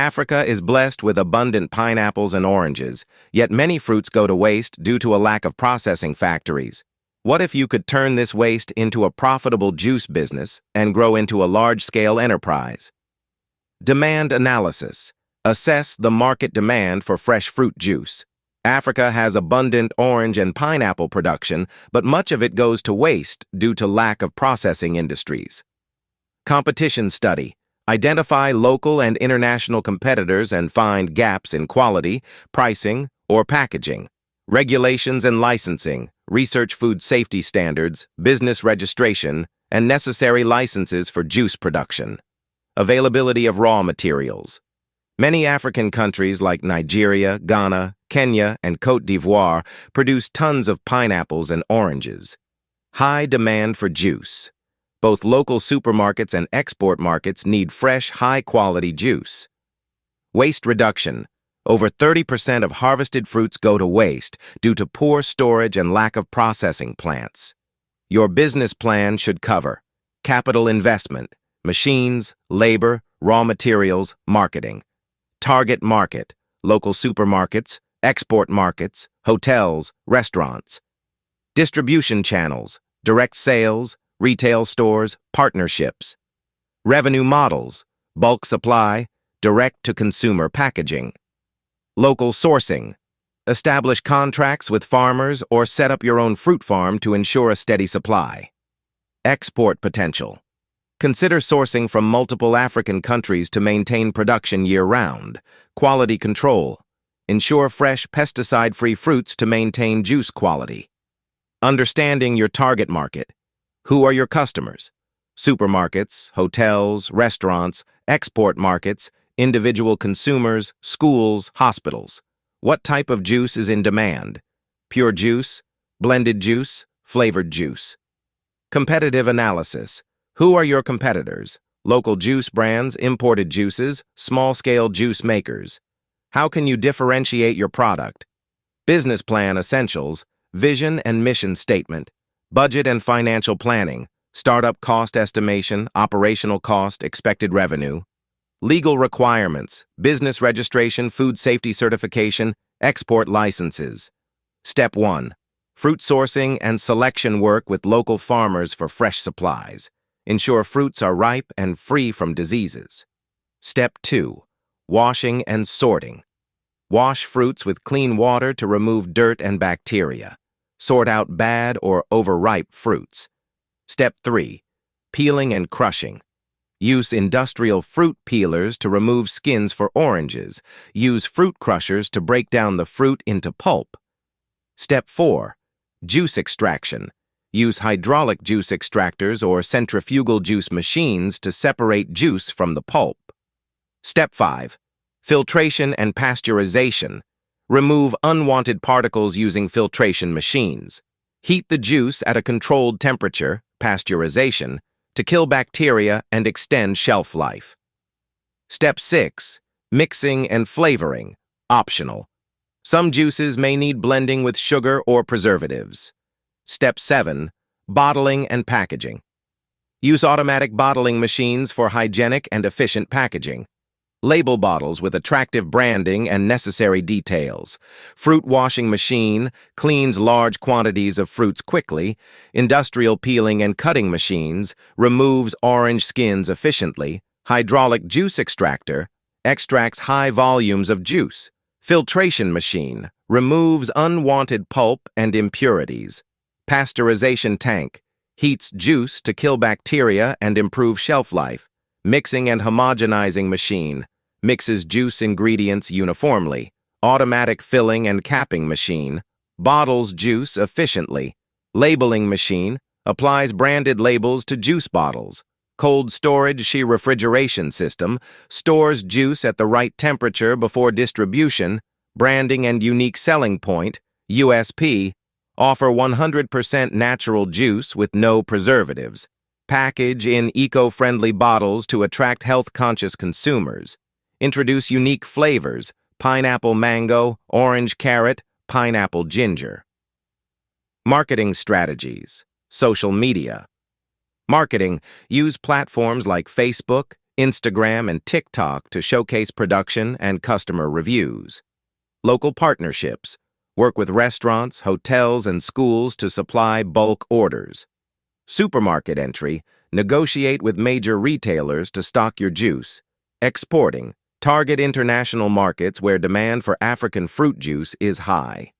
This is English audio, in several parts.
Africa is blessed with abundant pineapples and oranges, yet many fruits go to waste due to a lack of processing factories. What if you could turn this waste into a profitable juice business and grow into a large-scale enterprise? Demand analysis. Assess the market demand for fresh fruit juice. Africa has abundant orange and pineapple production, but much of it goes to waste due to lack of processing industries. Competition study. Identify local and international competitors and find gaps in quality, pricing, or packaging. Regulations and licensing. Research food safety standards, business registration, and necessary licenses for juice production. Availability of raw materials. Many African countries like Nigeria, Ghana, Kenya, and Côte d'Ivoire produce tons of pineapples and oranges. High demand for juice. Both local supermarkets and export markets need fresh, high-quality juice. Waste reduction. Over 30% of harvested fruits go to waste due to poor storage and lack of processing plants. Your business plan should cover capital investment, machines, labor, raw materials, marketing. Target market, local supermarkets, export markets, hotels, restaurants. Distribution channels, direct sales, retail stores, partnerships. Revenue models, bulk supply, direct-to-consumer packaging. Local sourcing. Establish contracts with farmers or set up your own fruit farm to ensure a steady supply. Export potential. Consider sourcing from multiple African countries to maintain production year-round. Quality control. Ensure fresh, pesticide-free fruits to maintain juice quality. Understanding your target market. Who are your customers? Supermarkets, hotels, restaurants, export markets, individual consumers, schools, hospitals. What type of juice is in demand? Pure juice, blended juice, flavored juice. Competitive analysis. Who are your competitors? Local juice brands, imported juices, small-scale juice makers. How can you differentiate your product? Business plan essentials, vision and mission statement, budget and financial planning, startup cost estimation, operational cost, expected revenue. Legal requirements, business registration, food safety certification, export licenses. Step 1. Fruit sourcing and selection work with local farmers for fresh supplies. Ensure fruits are ripe and free from diseases. Step 2. Washing and sorting. Wash fruits with clean water to remove dirt and bacteria. Sort out bad or overripe fruits. Step 3. Peeling and crushing. Use industrial fruit peelers to remove skins for oranges. Use fruit crushers to break down the fruit into pulp. Step 4. Juice extraction. Use hydraulic juice extractors or centrifugal juice machines to separate juice from the pulp. Step 5. Filtration and pasteurization. Remove unwanted particles using filtration machines. Heat the juice at a controlled temperature, pasteurization, to kill bacteria and extend shelf life. Step 6. Mixing and flavoring. Optional. Some juices may need blending with sugar or preservatives. Step 7. Bottling and packaging. Use automatic bottling machines for hygienic and efficient packaging. Label bottles with attractive branding and necessary details. Fruit washing machine cleans large quantities of fruits quickly. Industrial peeling and cutting machines removes orange skins efficiently. Hydraulic juice extractor extracts high volumes of juice. Filtration machine removes unwanted pulp and impurities. Pasteurization tank heats juice to kill bacteria and improve shelf life. Mixing and homogenizing machine mixes juice ingredients uniformly. Automatic filling and capping machine bottles juice efficiently. Labeling machine applies branded labels to juice bottles. Cold storage refrigeration system stores juice at the right temperature before distribution. Branding and unique selling point, USP, offer 100% natural juice with no preservatives. Package in eco-friendly bottles to attract health-conscious consumers. Introduce unique flavors, pineapple mango, orange carrot, pineapple ginger. Marketing strategies. Social media. Marketing. Use platforms like Facebook, Instagram and TikTok to showcase production and customer reviews. Local partnerships. Work with restaurants, hotels, and schools to supply bulk orders. Supermarket entry. Negotiate with major retailers to stock your juice. Exporting. Target international markets where demand for African fruit juice is high.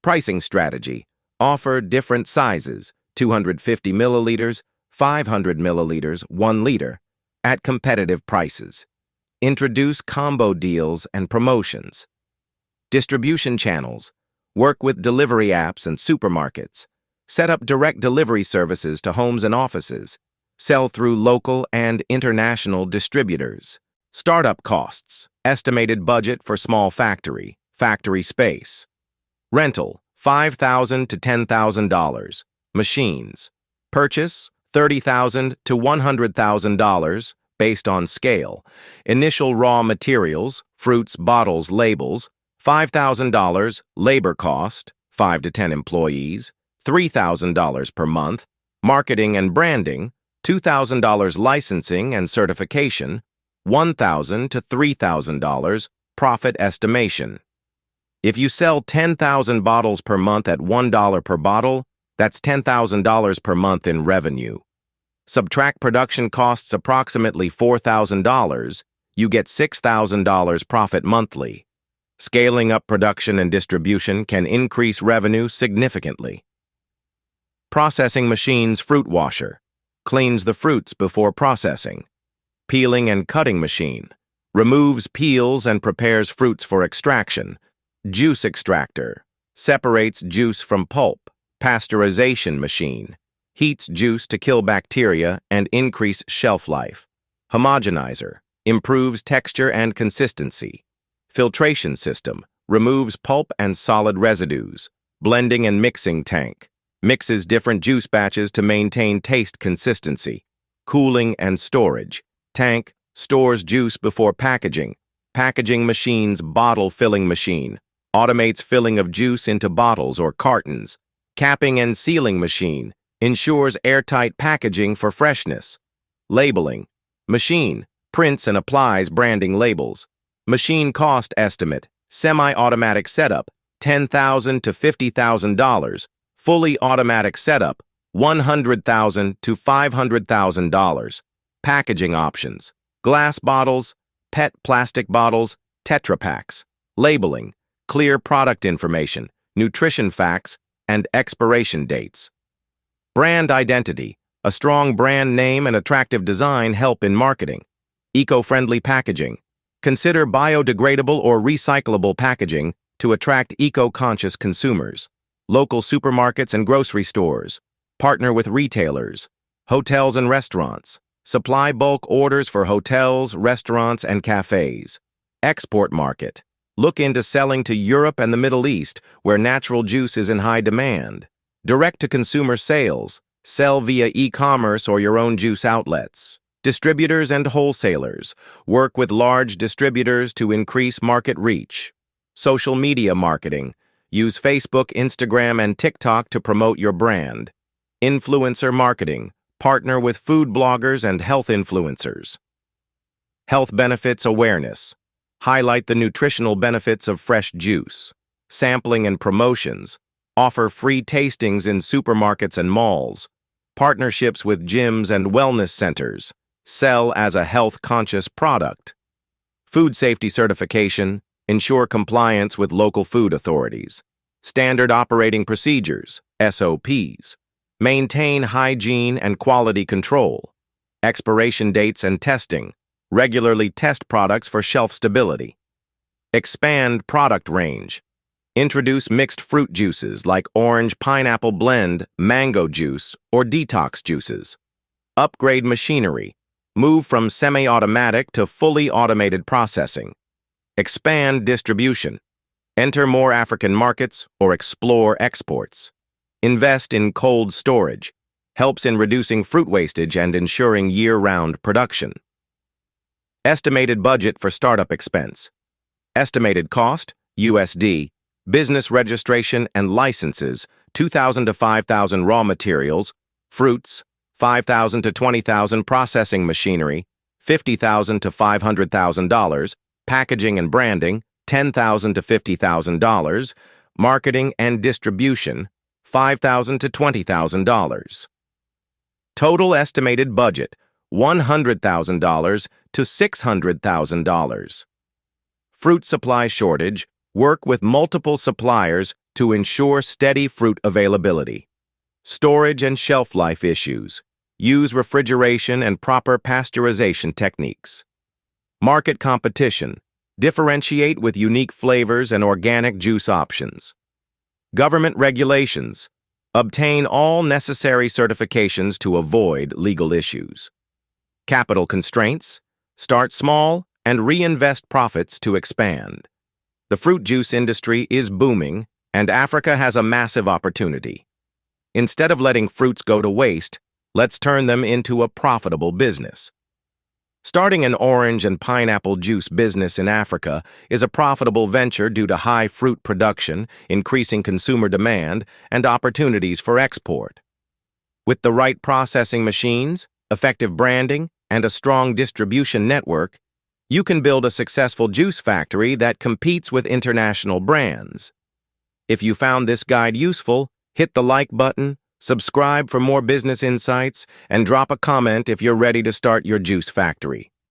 Pricing strategy. Offer different sizes, 250 milliliters, 500 milliliters, 1 liter, at competitive prices. Introduce combo deals and promotions. Distribution channels. Work with delivery apps and supermarkets. Set up direct delivery services to homes and offices. Sell through local and international distributors. Startup costs. Estimated budget for small factory space. Rental, $5,000 to $10,000. Machines. Purchase, $30,000 to $100,000 based on scale. Initial raw materials, fruits, bottles, labels, $5,000. Labor cost, 5 to 10 employees, $3,000 per month. Marketing and branding, $2,000 licensing and certification, $1,000 to $3,000. Profit estimation. If you sell 10,000 bottles per month at $1 per bottle, that's $10,000 per month in revenue. Subtract production costs approximately $4,000, you get $6,000 profit monthly. Scaling up production and distribution can increase revenue significantly. Processing machines fruit washer. Cleans the fruits before processing. Peeling and cutting machine. Removes peels and prepares fruits for extraction. Juice extractor. Separates juice from pulp. Pasteurization machine. Heats juice to kill bacteria and increase shelf life. Homogenizer. Improves texture and consistency. Filtration system. Removes pulp and solid residues. Blending and mixing tank. Mixes different juice batches to maintain taste consistency. Cooling and storage. Tank. Stores juice before packaging. Packaging machines bottle filling machine. Automates filling of juice into bottles or cartons. Capping and sealing machine. Ensures airtight packaging for freshness. Labeling. Machine. Prints and applies branding labels. Machine cost estimate. Semi-automatic setup. $10,000 to $50,000. Fully automatic setup. $100,000 to $500,000. Packaging options. Glass bottles, PET plastic bottles, Tetra Paks. Labeling. Clear product information, nutrition facts, and expiration dates. Brand identity. A strong brand name and attractive design help in marketing. Eco-friendly packaging. Consider biodegradable or recyclable packaging to attract eco-conscious consumers. Local supermarkets and grocery stores. Partner with retailers. Hotels and restaurants. Supply bulk orders for hotels, restaurants, and cafes. Export market. Look into selling to Europe and the Middle East, where natural juice is in high demand. Direct-to-consumer sales. Sell via e-commerce or your own juice outlets. Distributors and wholesalers. Work with large distributors to increase market reach. Social media marketing. Use Facebook, Instagram, and TikTok to promote your brand. Influencer marketing. Partner with food bloggers and health influencers. Health benefits awareness. Highlight the nutritional benefits of fresh juice. Sampling and promotions. Offer free tastings in supermarkets and malls. Partnerships with gyms and wellness centers. Sell as a health-conscious product. Food safety certification. Ensure compliance with local food authorities. Standard operating procedures, SOPs. Maintain hygiene and quality control. Expiration dates and testing. Regularly test products for shelf stability. Expand product range. Introduce mixed fruit juices like orange pineapple blend, mango juice, or detox juices. Upgrade machinery. Move from semi-automatic to fully automated processing. Expand distribution. Enter more African markets or explore exports. Invest in cold storage. Helps in reducing fruit wastage and ensuring year-round production. Estimated budget for startup expense. Estimated cost, USD. Business registration and licenses, $2,000 to $5,000 raw materials, fruits, $5,000 to $20,000 processing machinery, $50,000 to $500,000, packaging and branding, $10,000 to $50,000, marketing and distribution, $5,000 to $20,000. Total estimated budget, $100,000 to $600,000. Fruit supply shortage, work with multiple suppliers to ensure steady fruit availability. Storage and shelf life issues, use refrigeration and proper pasteurization techniques. Market competition, differentiate with unique flavors and organic juice options. Government regulations, obtain all necessary certifications to avoid legal issues. Capital constraints, start small and reinvest profits to expand. The fruit juice industry is booming, and Africa has a massive opportunity. Instead of letting fruits go to waste, let's turn them into a profitable business. Starting an orange and pineapple juice business in Africa is a profitable venture due to high fruit production, increasing consumer demand, and opportunities for export. With the right processing machines, effective branding, and a strong distribution network, you can build a successful juice factory that competes with international brands. If you found this guide useful, hit the like button, subscribe for more business insights, and drop a comment if you're ready to start your juice factory.